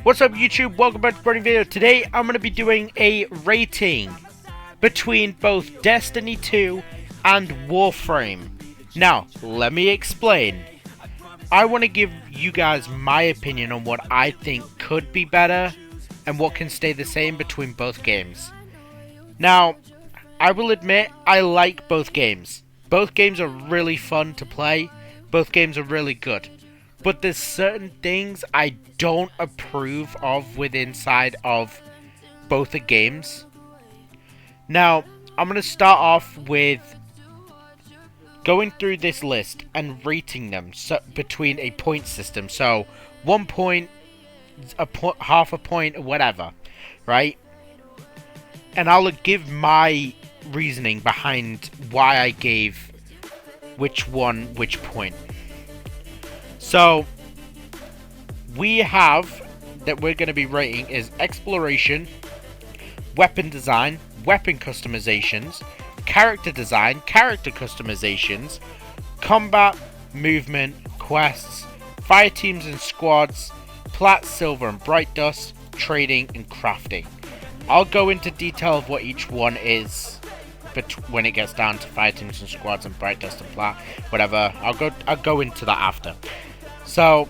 What's up YouTube? Welcome back to a brand new video. Today I'm going to be doing a rating between both Destiny 2 and WarFrame. Now, let me explain. I want to give you guys my opinion on what I think could be better and what can stay the same between both games. Now, I will admit I like both games. Both games are really fun to play. Both games are really good. But there's certain things I don't approve of inside of both the games. Now, I'm going to start off with going through this list and rating them between a point system. So, 1 point, half a point, or whatever, right? And I'll give my reasoning behind why I gave which one which point. So, we have that we're going to be rating is exploration, weapon design, weapon customizations, character design, character customizations, combat, movement, quests, fire teams and squads, plat, silver and bright dust, trading and crafting. I'll go into detail of what each one is when it gets down to fire teams and squads and bright dust and plat, whatever. I'll go into that after. So,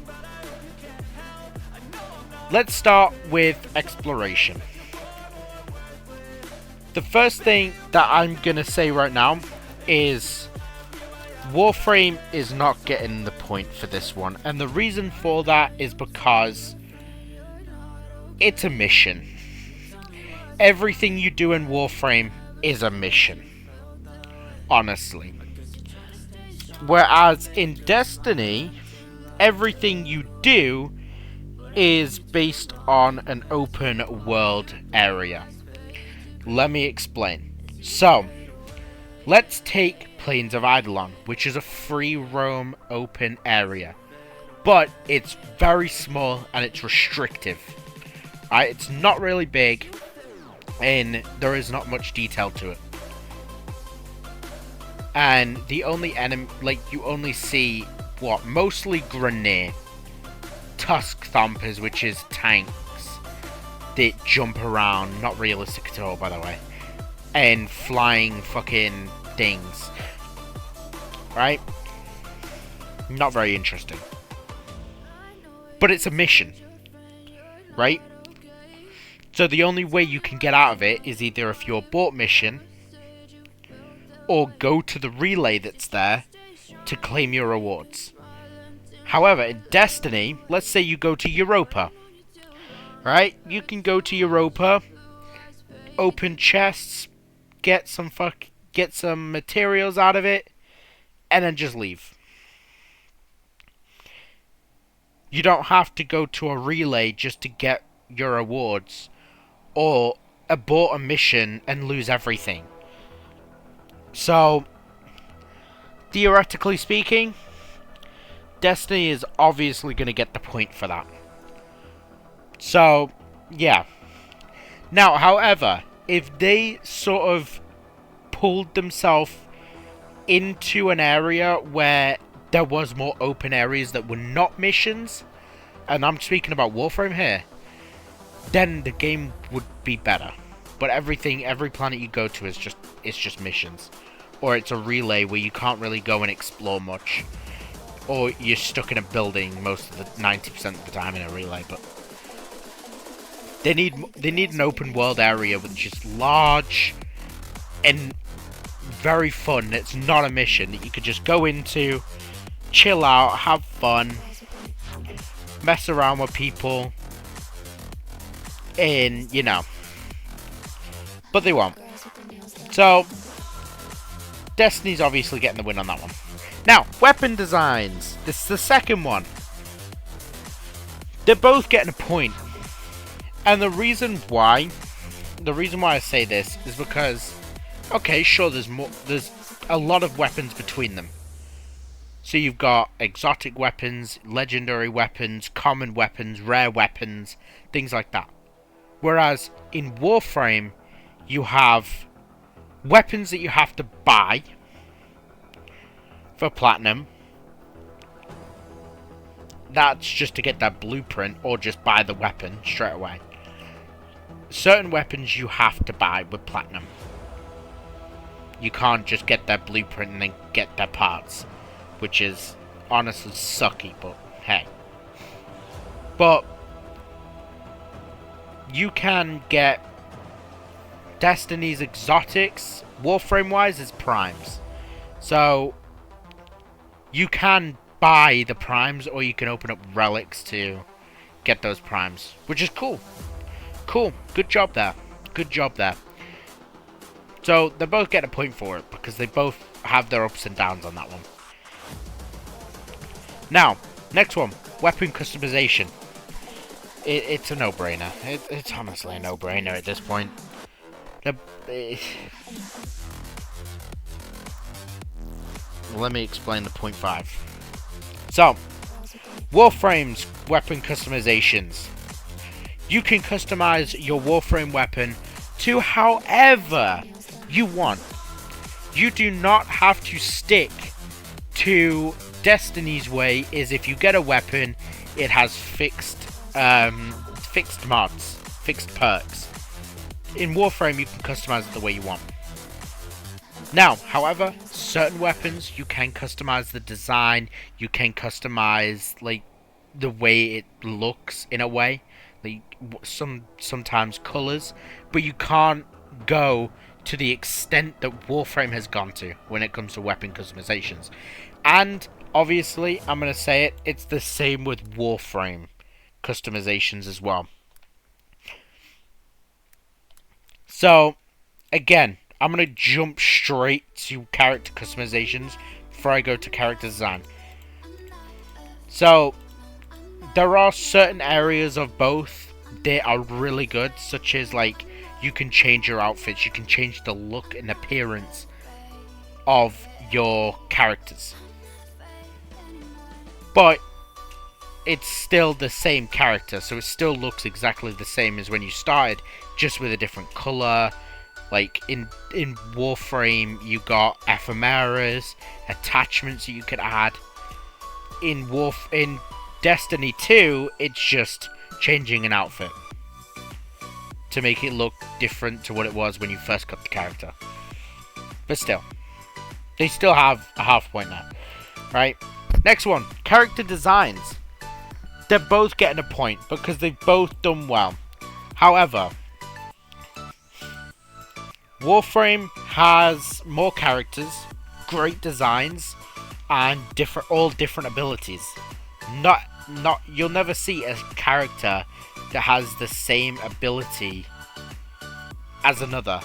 let's start with exploration. The first thing that I'm going to say right now is WarFrame is not getting the point for this one. And the reason for that is because it's a mission. Everything you do in WarFrame is a mission. Honestly. Whereas in Destiny, everything you do is based on an open world area. Let me explain. So, let's take Plains of Eidolon, which is a free roam open area. But it's very small and it's restrictive. It's not really big and there is not much detail to it. And the only enemy, you only see mostly Grineer, Tusk Thumpers, which is tanks that jump around, not realistic at all by the way, and flying fucking things, right? Not very interesting. But it's a mission, right? So the only way you can get out of it is either if you're bought mission, or go to the relay that's there to claim your rewards. However, in Destiny, let's say you go to Europa, right? You can go to Europa, open chests, get some materials out of it, and then just leave. You don't have to go to a relay just to get your rewards, or abort a mission and lose everything. So, theoretically speaking, Destiny is obviously going to get the point for that. So, yeah. Now, however, if they sort of pulled themselves into an area where there was more open areas that were not missions, and I'm speaking about WarFrame here, then the game would be better. But every planet you go to is just missions. Or it's a relay where you can't really go and explore much. Or you're stuck in a building most of the 90% of the time in a relay, but they need an open world area which is large and very fun. It's not a mission that you could just go into, chill out, have fun, mess around with people, and but they won't. So Destiny's obviously getting the win on that one. Now, weapon designs. This is the second one. They're both getting a point. And the reason why I say this is because, okay, sure, there's a lot of weapons between them. So you've got exotic weapons, legendary weapons, common weapons, rare weapons, things like that. Whereas in WarFrame, you have weapons that you have to buy for platinum, that's just to get that blueprint or just buy the weapon straight away. Certain weapons you have to buy with platinum. You can't just get their blueprint and then get their parts, which is honestly sucky, but hey. But you can get Destiny's exotics, Warframe wise, is primes. So you can buy the primes, or you can open up relics to get those primes, which is cool. Cool, good job there. Good job there. So they both get a point for it because they both have their ups and downs on that one. Now, next one, weapon customization. It's a no-brainer. It's honestly a no-brainer at this point. Let me explain the point 5. So, Warframe's weapon customizations. You can customize your Warframe weapon to however you want. You do not have to stick to Destiny's way, is if you get a weapon, it has fixed mods, fixed perks. In Warframe, you can customize it the way you want. Now, however, certain weapons, you can customize the design, you can customize, like, the way it looks, in a way. Like, sometimes colors, but you can't go to the extent that Warframe has gone to when it comes to weapon customizations. And, obviously, I'm going to say it, it's the same with Warframe customizations as well. So, again, I'm going to jump straight to character customizations before I go to character design. So, there are certain areas of both that are really good, such as, like, you can change your outfits, you can change the look and appearance of your characters. But it's still the same character, so it still looks exactly the same as when you started, just with a different color. Like, in Warframe, you got ephemeras, attachments that you could add. In Destiny 2, it's just changing an outfit to make it look different to what it was when you first got the character. But still, they still have a half point now, right? Next one, character designs. They're both getting a point because they've both done well. However, Warframe has more characters, great designs, and all different abilities. You'll never see a character that has the same ability as another.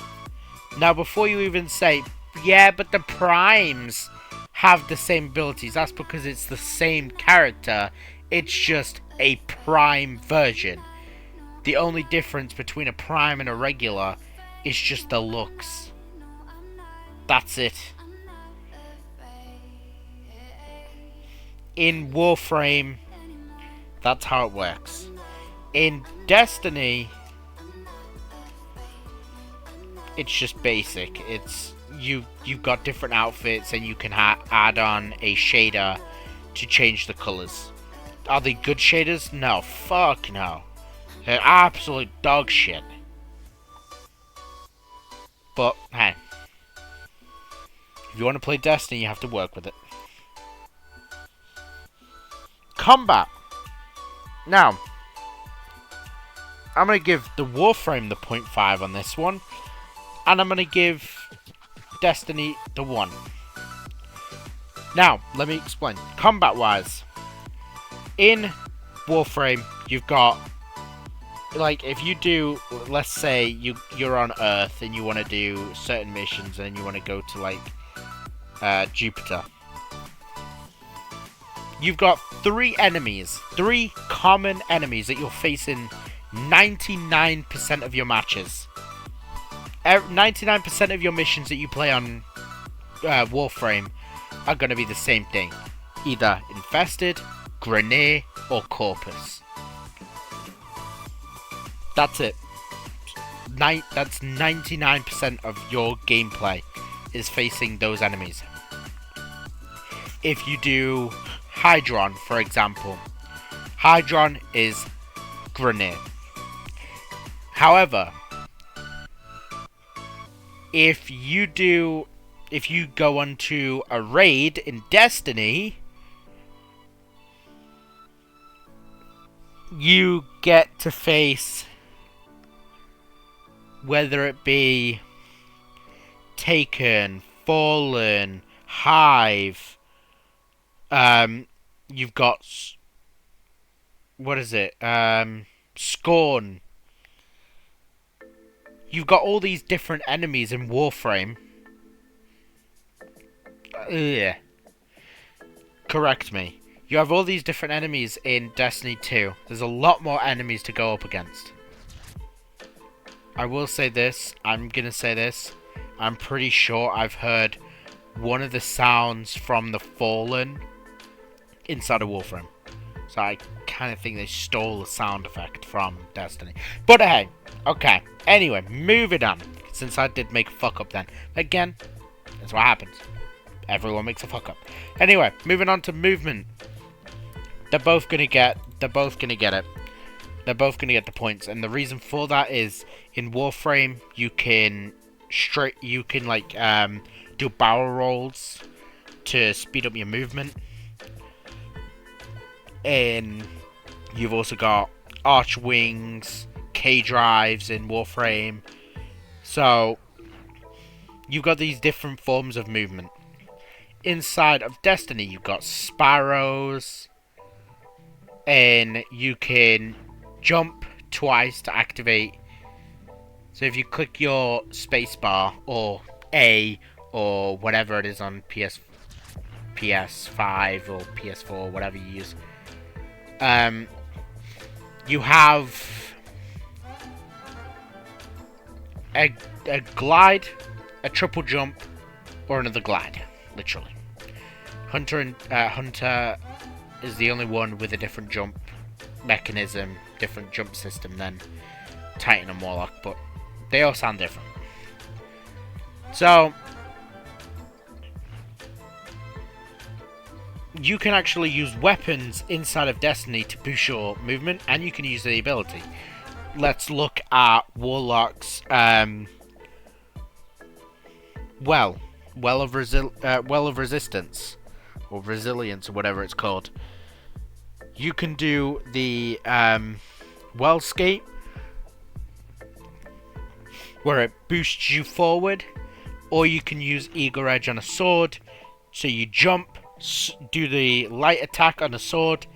Now, before you even say, yeah, but the primes have the same abilities, that's because it's the same character. It's just a prime version. The only difference between a prime and a regular is just the looks. That's it. In Warframe, that's how it works. In Destiny, it's just basic. It's you've got different outfits and you can add on a shader to change the colors. Are they good shaders? No, fuck no. They're absolute dog shit. But hey, if you want to play Destiny, you have to work with it. Combat. Now, I'm going to give the Warframe the 0.5 on this one. And I'm going to give Destiny the 1. Now, let me explain. Combat-wise, in Warframe, you've got, like, if you do, let's say you're on Earth and you want to do certain missions and you want to go to, like, Jupiter. You've got 3 common enemies that you'll face in 99% of your matches. 99% of your missions that you play on Warframe are going to be the same thing. Either Infested, Grenade, or Corpus. That's it. That's 99% of your gameplay is facing those enemies. If you do Hydron, for example, Hydron is Grenade. However, if you go onto a raid in Destiny, you get to face, whether it be Taken, Fallen, Hive, you've got, what is it, Scorn. You've got all these different enemies in WarFrame. Correct me. You have all these different enemies in Destiny 2. There's a lot more enemies to go up against. I will say this. I'm gonna say this. I'm pretty sure I've heard one of the sounds from the Fallen inside of WarFrame. So I kind of think they stole the sound effect from Destiny. But hey, okay. Anyway, moving on. Since I did make a fuck up then. Again, that's what happens. Everyone makes a fuck up. Anyway, moving on to movement. They're both gonna get it. They're both gonna get the points, and the reason for that is in WarFrame you can do barrel rolls to speed up your movement. And you've also got arch wings, K drives in WarFrame. So you've got these different forms of movement. Inside of Destiny, you've got sparrows, and you can jump twice to activate. So if you click your spacebar or A or whatever it is on PS5 or PS4, whatever you use, you have a glide, a triple jump, or another glide, literally. Hunter is the only one with a different jump mechanism, different jump system than Titan and Warlock, but they all sound different. So you can actually use weapons inside of Destiny to boost your movement, and you can use the ability. Let's look at Warlock's well of resistance, or resilience, or whatever it's called. You can do the Wellscape, where it boosts you forward, or you can use Eagle Edge on a sword. So you jump, do the light attack on a sword,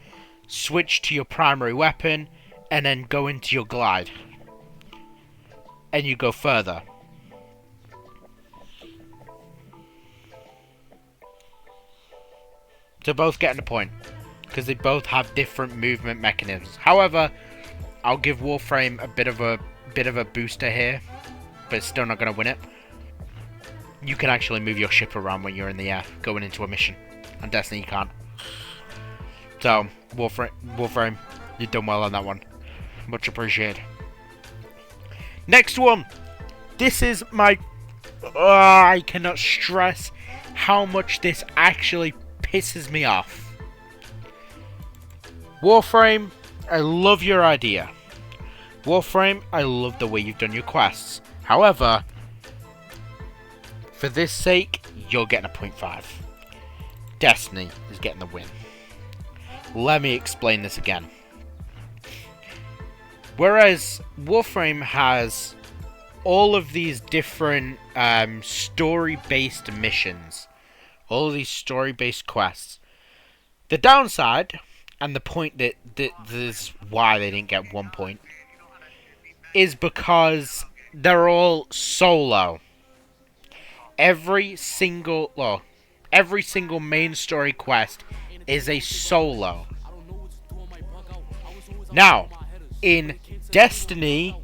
switch to your primary weapon, and then go into your glide. And you go further. So both getting a point, because they both have different movement mechanisms. However, I'll give WarFrame a bit of a booster here, but it's still not going to win it. You can actually move your ship around when you're in the air, going into a mission. On Destiny, you can't. So, WarFrame, you've done well on that one. Much appreciated. Next one. This is my... I cannot stress how much this actually pisses me off. WarFrame, I love your idea. WarFrame, I love the way you've done your quests. However, for this sake, you're getting a 0.5. Destiny is getting the win. Let me explain this again. Whereas WarFrame has all of these different story-based missions, all of these story-based quests. The downside, and the point that this is why they didn't get 1 point, is because they're all solo. Every single main story quest is a solo. Now, in Destiny,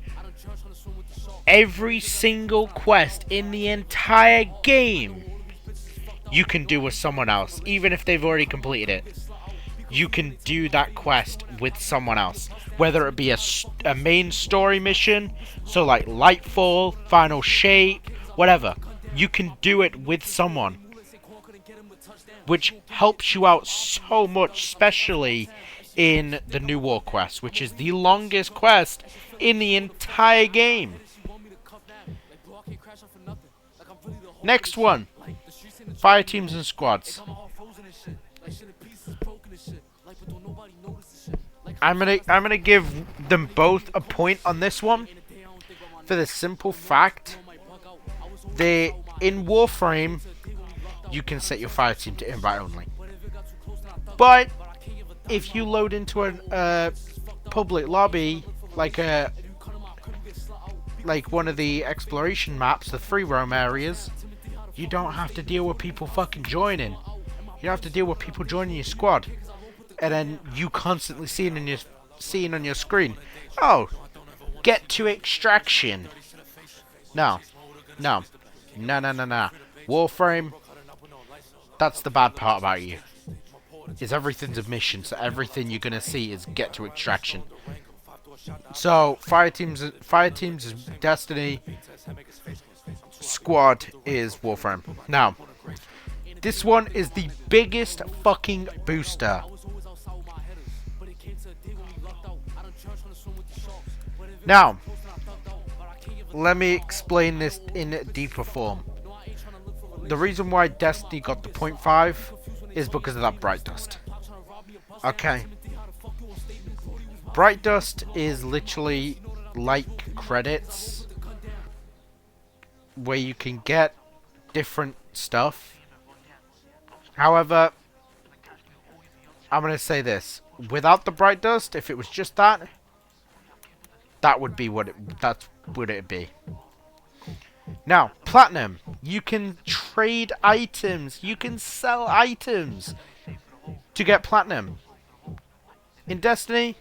every single quest in the entire game you can do with someone else, even if they've already completed it. You can do that quest with someone else, whether it be a main story mission, so like Lightfall, Final Shape, whatever. You can do it with someone, which helps you out so much, especially in the New War quest, which is the longest quest in the entire game. Next one, fire teams and squads. I'm gonna give them both a point on this one for the simple fact that in Warframe you can set your fire team to invite only, but if you load into a public lobby like one of the exploration maps, the free roam areas, you don't have to deal with people fucking joining. You don't have to deal with people joining your squad, and then you constantly seeing on your screen, oh, get to extraction. No, no, no, no, no, no. Warframe. That's the bad part about you. Is everything's a mission, so everything you're gonna see is get to extraction. So fire teams is Destiny. Squad is Warframe. Now, this one is the biggest fucking booster. Now, let me explain this in a deeper form. The reason why Destiny got the 0.5 is because of that Bright Dust. Okay. Bright Dust is literally like credits where you can get different stuff. However, I'm going to say this. Without the Bright Dust, if it was just that, that would be that's what it'd be. Now, Platinum. You can trade items. You can sell items to get Platinum. In Destiny,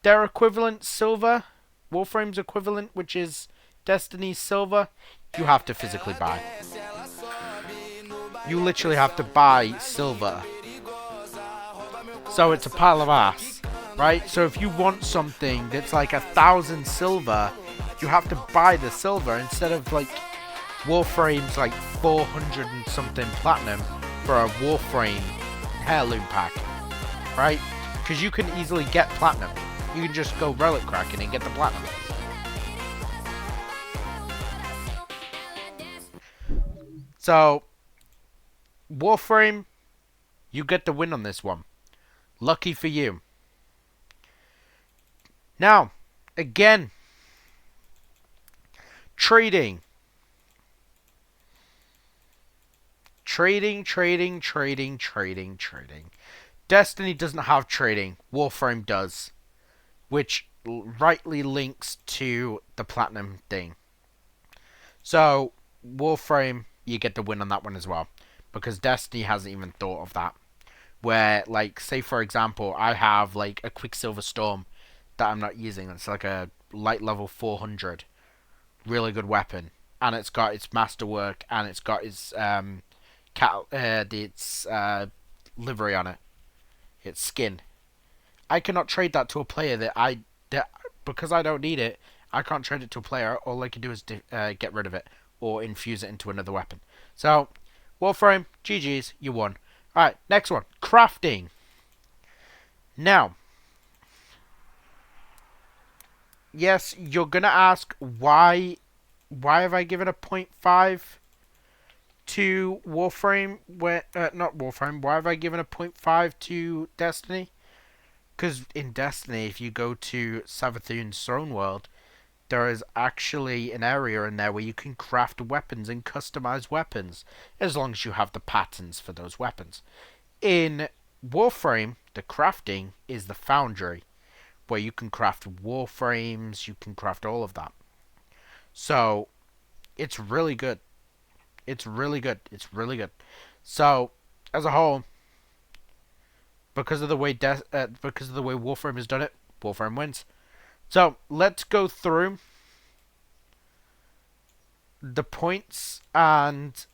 their equivalent Silver, Warframe's equivalent, which is Destiny's Silver, you have to physically buy. You literally have to buy Silver. So it's a pile of ass, right? So if you want something that's like 1,000 Silver, you have to buy the Silver instead of like Warframe's like 400 and something Platinum for a Warframe heirloom pack, right? Because you can easily get Platinum. You can just go relic cracking and get the Platinum. So, Warframe, you get the win on this one. Lucky for you. Now, again, trading. Trading. Destiny doesn't have trading. Warframe does. Which rightly links to the Platinum thing. So, Warframe, you get the win on that one as well. Because Destiny hasn't even thought of that. Where, like, say for example, I have, like, a Quicksilver Storm that I'm not using. It's like a light level 400. Really good weapon. And it's got its masterwork, and it's got its, livery on it. Its skin. I cannot trade that to a player because I don't need it. I can't trade it to a player. All I can do is get rid of it or infuse it into another weapon. So, Warframe, GG's, you won. Alright, next one. Crafting. Now, yes, you're going to ask why have I given a 0.5 to Warframe? Not Warframe. Why have I given a 0.5 to Destiny? Because in Destiny, if you go to Savathun's Throne World, there is actually an area in there where you can craft weapons and customize weapons, as long as you have the patterns for those weapons. In Warframe, the crafting is the foundry, where you can craft warframes, you can craft all of that. So, it's really good. It's really good. It's really good. So, as a whole, because of the way Warframe has done it, Warframe wins. So, let's go through the points and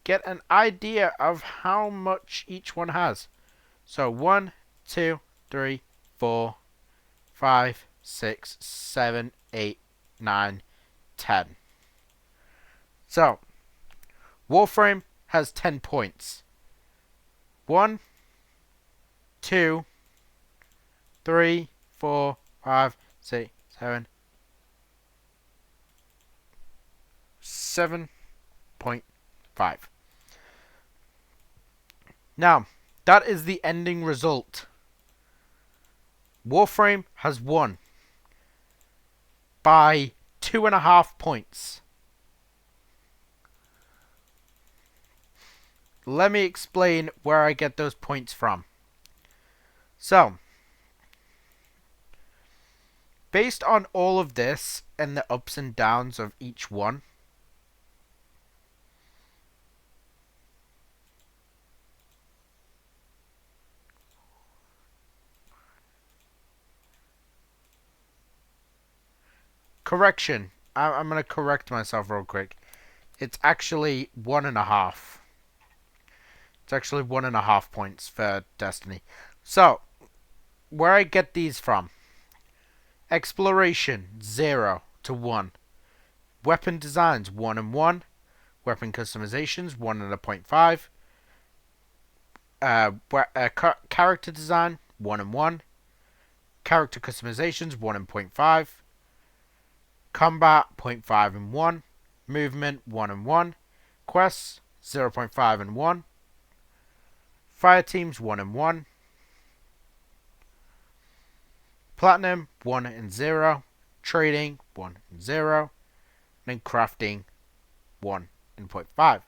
get an idea of how much each one has. So, 1, 2, 3, 4, 5, 6, 7, 8, 9, 10. So, Warframe has 10 points. 1, 2, 3, 4, 5, 6, 7, 7.5. Now, that is the ending result. WarFrame has won by 2.5 points. Let me explain where I get those points from. So, based on all of this and the ups and downs of each one, correction. I'm going to correct myself real quick. It's actually 1.5. It's actually 1.5 points for Destiny. So, where I get these from. Exploration, 0 to 1. Weapon designs, 1 and 1. Weapon customizations, 1.5. Character design, 1 and 1. Character customizations, 1.5. Combat, 0.5 and 1. Movement, 1 and 1. Quests, 0.5 and 1. Fire teams, 1 and 1. Platinum, 1 and 0. Trading, 1 and 0. And crafting, 1 and 0.5.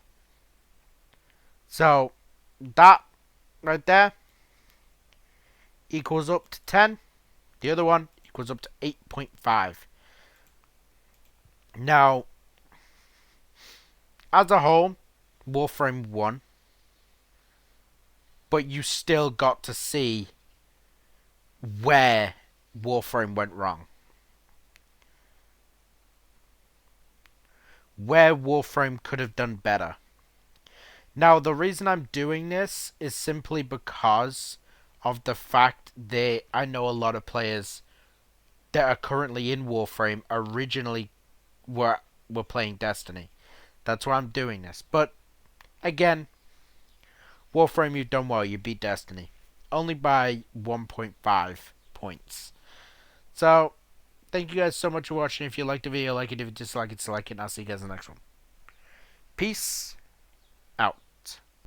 So, that right there equals up to 10. The other one equals up to 8.5. Now, as a whole, WarFrame won. But you still got to see where WarFrame went wrong. Where WarFrame could have done better. Now, the reason I'm doing this is simply because of the fact that I know a lot of players that are currently in WarFrame originally were playing Destiny. That's why I'm doing this. But, again, WarFrame, you've done well. You beat Destiny. Only by 1.5 points. So, thank you guys so much for watching. If you liked the video, like it. If you dislike it, dislike it. And I'll see you guys in the next one. Peace.